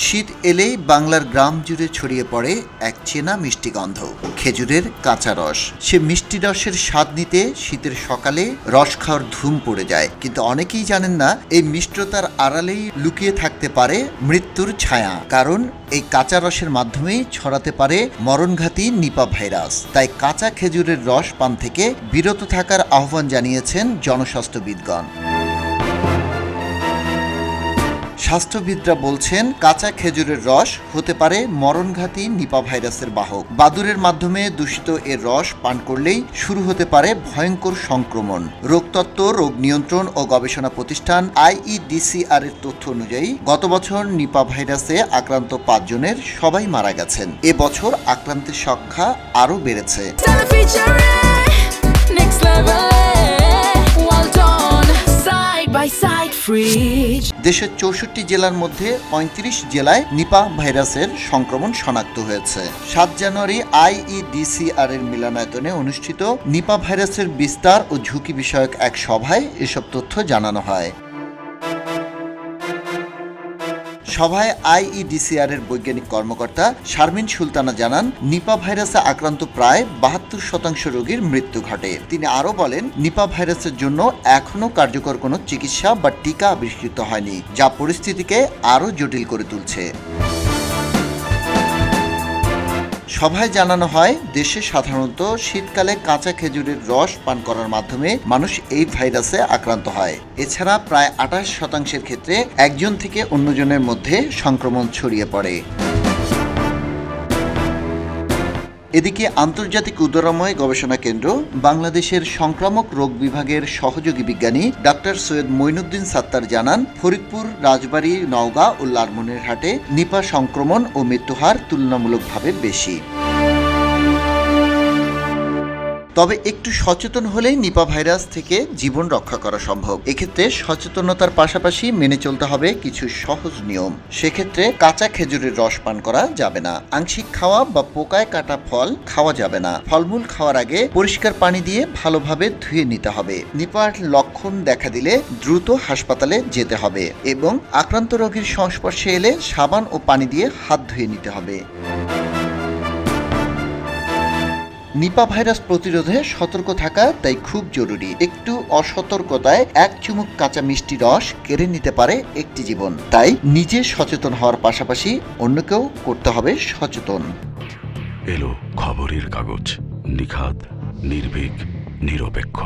শীত এলেই বাংলার গ্রাম জুড়ে ছড়িয়ে পড়ে এক চেনা মিষ্টি গন্ধ, খেজুরের কাঁচা রস। সে মিষ্টি রসের স্বাদ নিতে শীতের সকালে রস খাওয়ার ধুম পড়ে যায়, কিন্তু অনেকেই জানেন না এই মিষ্টতার আড়ালেই লুকিয়ে থাকতে পারে মৃত্যুর ছায়া। কারণ এই কাঁচা রসের মাধ্যমেই ছড়াতে পারে মরণঘাতী নিপা ভাইরাস। তাই কাঁচা খেজুরের রস পান থেকে বিরত থাকার আহ্বান জানিয়েছেন জনস্বাস্থ্যবিদগণ। স্বাস্থ্যবিদরা বলছেন, কাঁচা খেজুরের রস হতে পারে মরণঘাতী নিপা ভাইরাসের বাহক। বাদুড়ের মাধ্যমে দূষিত এর রস পান করলেই শুরু হতে পারে ভয়ঙ্কর সংক্রমণ। রোগতত্ত্ব, রোগ নিয়ন্ত্রণ ও গবেষণা প্রতিষ্ঠান IEDCR এর তথ্য অনুযায়ী গত বছর নিপা ভাইরাসে আক্রান্ত 5 জনের সবাই মারা গেছেন। এবছর আক্রান্তের সংখ্যা আরও বেড়েছে। দেশের 64 জেলার মধ্যে 35 জেলায় নিপা ভাইরাসের সংক্রমণ শনাক্ত হয়েছে। 7 জানুয়ারি IEDCR এর মিলনায়তনে অনুষ্ঠিত নিপা ভাইরাসের বিস্তার ও ঝুঁকি বিষয়ক এক সভায় এসব তথ্য জানানো হয়। সভায় IEDCR এর বৈজ্ঞানিক কর্মকর্তা শারমিন সুলতানা জানান, নিপা ভাইরাসে আক্রান্ত প্রায় 72% রোগীর মৃত্যু ঘটে। তিনি আরও বলেন, নিপা ভাইরাসের জন্য এখনও কার্যকর কোনো চিকিৎসা বা টিকা আবিষ্কৃত হয়নি, যা পরিস্থিতিকে আরও জটিল করে তুলছে। সভায় জানানো হয়, দেশে সাধারণত শীতকালে কাঁচা খেজুরের রস পান করার মাধ্যমে মানুষ এই ভাইরাসে আক্রান্ত হয়। এছাড়া প্রায় 28% ক্ষেত্রে একজন থেকে অন্যজনের মধ্যে সংক্রমণ ছড়িয়ে পড়ে। এদিকে আন্তর্জাতিক উদরাময় গবেষণা কেন্দ্র বাংলাদেশের সংক্রামক রোগ বিভাগের সহযোগী বিজ্ঞানী ডাক্তার সৈয়দ মঈনুদ্দিন সাত্তার জানান, ফরিদপুর, রাজবাড়ী, নওগাঁ ও লালমনিরহাটে নিপা সংক্রমণ ও মৃত্যুহার তুলনামূলকভাবে বেশি। তবে একটু সচেতন হলেই নিপা ভাইরাস থেকে জীবন রক্ষা করা সম্ভব। এক্ষেত্রে সচেতনতার পাশাপাশি মেনে চলতে হবে কিছু সহজ নিয়ম। সেক্ষেত্রে কাঁচা খেজুরের রস পান করা যাবে না, আংশিক খাওয়া বা পোকায় কাটা ফল খাওয়া যাবে না, ফলমূল খাওয়ার আগে পরিষ্কার পানি দিয়ে ভালোভাবে ধুয়ে নিতে হবে। নিপার লক্ষণ দেখা দিলে দ্রুত হাসপাতালে যেতে হবে এবং আক্রান্ত রোগীর সংস্পর্শে এলে সাবান ও পানি দিয়ে হাত ধুয়ে নিতে হবে। নিপা ভাইরাস প্রতিরোধে সতর্ক থাকা তাই খুব জরুরি। একটু অসতর্কতায় এক চুমুক কাঁচা মিষ্টি রস কেড়ে নিতে পারে একটি জীবন। তাই নিজে সচেতন হওয়ার পাশাপাশি অন্যকেও করতে হবে সচেতন। এলো খবরের কাগজ, নিখাত, নির্ভীক, নিরপেক্ষ।